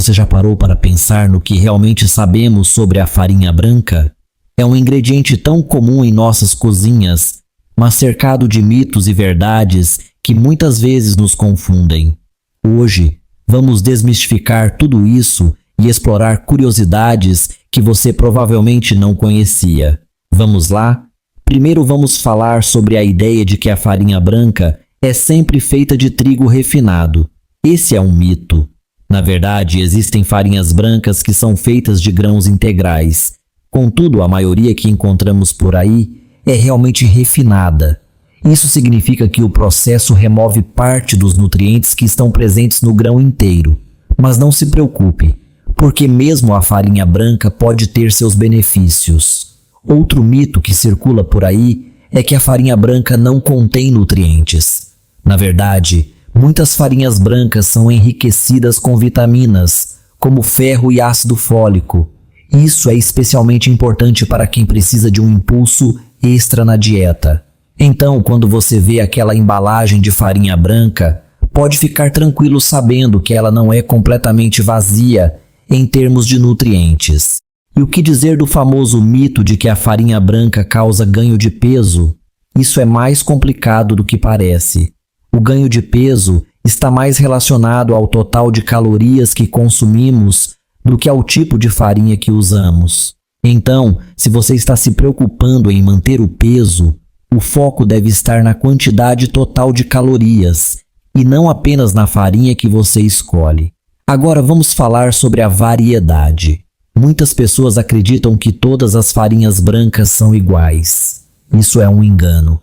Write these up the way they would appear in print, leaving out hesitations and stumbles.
Você já parou para pensar no que realmente sabemos sobre a farinha branca? É um ingrediente tão comum em nossas cozinhas, mas cercado de mitos e verdades que muitas vezes nos confundem. Hoje, vamos desmistificar tudo isso e explorar curiosidades que você provavelmente não conhecia. Vamos lá? Primeiro vamos falar sobre a ideia de que a farinha branca é sempre feita de trigo refinado. Esse é um mito. Na verdade, existem farinhas brancas que são feitas de grãos integrais. Contudo, a maioria que encontramos por aí é realmente refinada. Isso significa que o processo remove parte dos nutrientes que estão presentes no grão inteiro. Mas não se preocupe, porque mesmo a farinha branca pode ter seus benefícios. Outro mito que circula por aí é que a farinha branca não contém nutrientes. Na verdade, muitas farinhas brancas são enriquecidas com vitaminas, como ferro e ácido fólico. Isso é especialmente importante para quem precisa de um impulso extra na dieta. Então, quando você vê aquela embalagem de farinha branca, pode ficar tranquilo sabendo que ela não é completamente vazia em termos de nutrientes. E o que dizer do famoso mito de que a farinha branca causa ganho de peso? Isso é mais complicado do que parece. O ganho de peso está mais relacionado ao total de calorias que consumimos do que ao tipo de farinha que usamos. Então, se você está se preocupando em manter o peso, o foco deve estar na quantidade total de calorias e não apenas na farinha que você escolhe. Agora vamos falar sobre a variedade. Muitas pessoas acreditam que todas as farinhas brancas são iguais. Isso é um engano.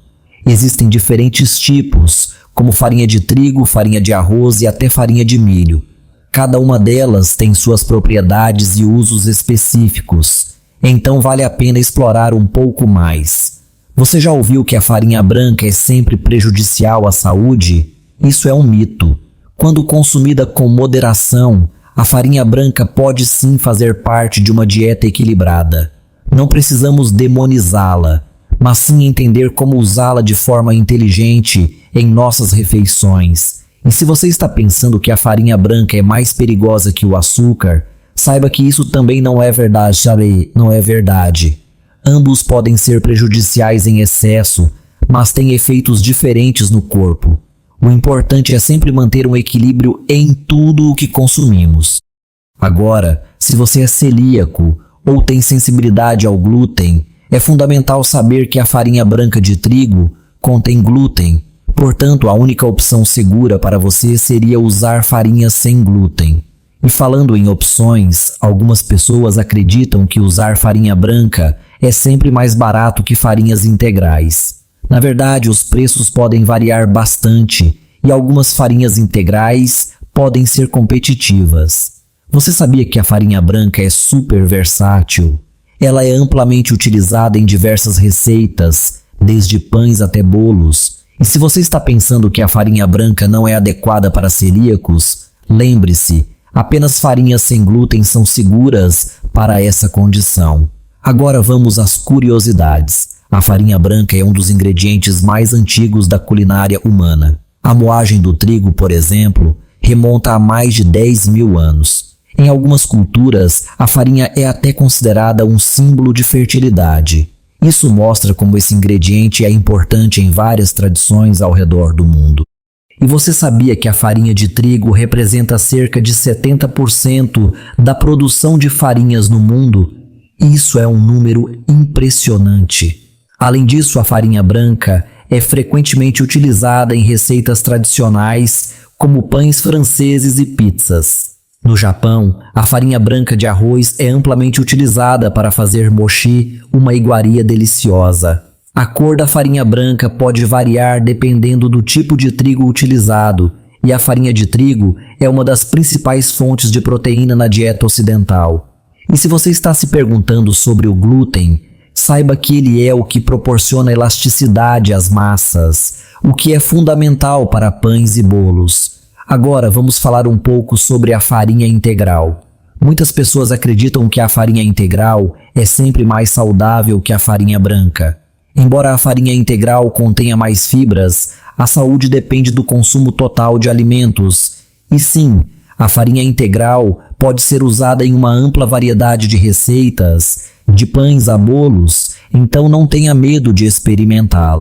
Existem diferentes tipos, como farinha de trigo, farinha de arroz e até farinha de milho. Cada uma delas tem suas propriedades e usos específicos, então vale a pena explorar um pouco mais. Você já ouviu que a farinha branca é sempre prejudicial à saúde? Isso é um mito. Quando consumida com moderação, a farinha branca pode sim fazer parte de uma dieta equilibrada. Não precisamos demonizá-la, mas sim entender como usá-la de forma inteligente em nossas refeições. E se você está pensando que a farinha branca é mais perigosa que o açúcar, saiba que isso também não é verdade, sabe? Não é verdade. Ambos podem ser prejudiciais em excesso, mas têm efeitos diferentes no corpo. O importante é sempre manter um equilíbrio em tudo o que consumimos. Agora, se você é celíaco ou tem sensibilidade ao glúten, é fundamental saber que a farinha branca de trigo contém glúten. Portanto, a única opção segura para você seria usar farinhas sem glúten. E falando em opções, algumas pessoas acreditam que usar farinha branca é sempre mais barato que farinhas integrais. Na verdade, os preços podem variar bastante e algumas farinhas integrais podem ser competitivas. Você sabia que a farinha branca é super versátil? Ela é amplamente utilizada em diversas receitas, desde pães até bolos. E se você está pensando que a farinha branca não é adequada para celíacos, lembre-se, apenas farinhas sem glúten são seguras para essa condição. Agora vamos às curiosidades. A farinha branca é um dos ingredientes mais antigos da culinária humana. A moagem do trigo, por exemplo, remonta a mais de 10.000 anos. Em algumas culturas, a farinha é até considerada um símbolo de fertilidade. Isso mostra como esse ingrediente é importante em várias tradições ao redor do mundo. E você sabia que a farinha de trigo representa cerca de 70% da produção de farinhas no mundo? Isso é um número impressionante. Além disso, a farinha branca é frequentemente utilizada em receitas tradicionais como pães franceses e pizzas. No Japão, a farinha branca de arroz é amplamente utilizada para fazer mochi, uma iguaria deliciosa. A cor da farinha branca pode variar dependendo do tipo de trigo utilizado, e a farinha de trigo é uma das principais fontes de proteína na dieta ocidental. E se você está se perguntando sobre o glúten, saiba que ele é o que proporciona elasticidade às massas, o que é fundamental para pães e bolos. Agora vamos falar um pouco sobre a farinha integral. Muitas pessoas acreditam que a farinha integral é sempre mais saudável que a farinha branca. Embora a farinha integral contenha mais fibras, a saúde depende do consumo total de alimentos. E sim, A farinha integral pode ser usada em uma ampla variedade de receitas, de pães a bolos, então não tenha medo de experimentá-la.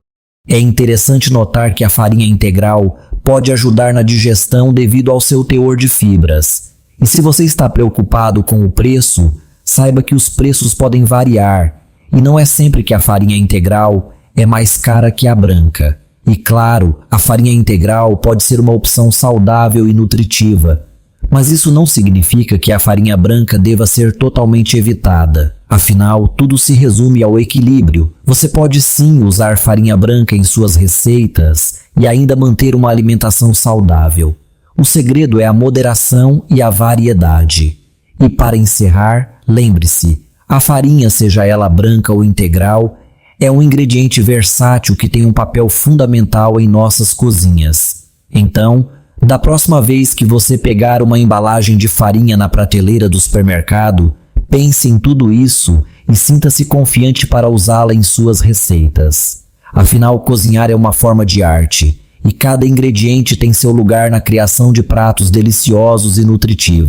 É interessante notar que a farinha integral pode ajudar na digestão devido ao seu teor de fibras. E se você está preocupado com o preço, saiba que os preços podem variar, e não é sempre que a farinha integral é mais cara que a branca. E claro, a farinha integral pode ser uma opção saudável e nutritiva, mas isso não significa que a farinha branca deva ser totalmente evitada. Afinal, tudo se resume ao equilíbrio. Você pode sim usar farinha branca em suas receitas e ainda manter uma alimentação saudável. O segredo é a moderação e a variedade. E para encerrar, lembre-se, a farinha, seja ela branca ou integral, é um ingrediente versátil que tem um papel fundamental em nossas cozinhas. Então, da próxima vez que você pegar uma embalagem de farinha na prateleira do supermercado, pense em tudo isso e sinta-se confiante para usá-la em suas receitas. Afinal, cozinhar é uma forma de arte, e cada ingrediente tem seu lugar na criação de pratos deliciosos e nutritivos.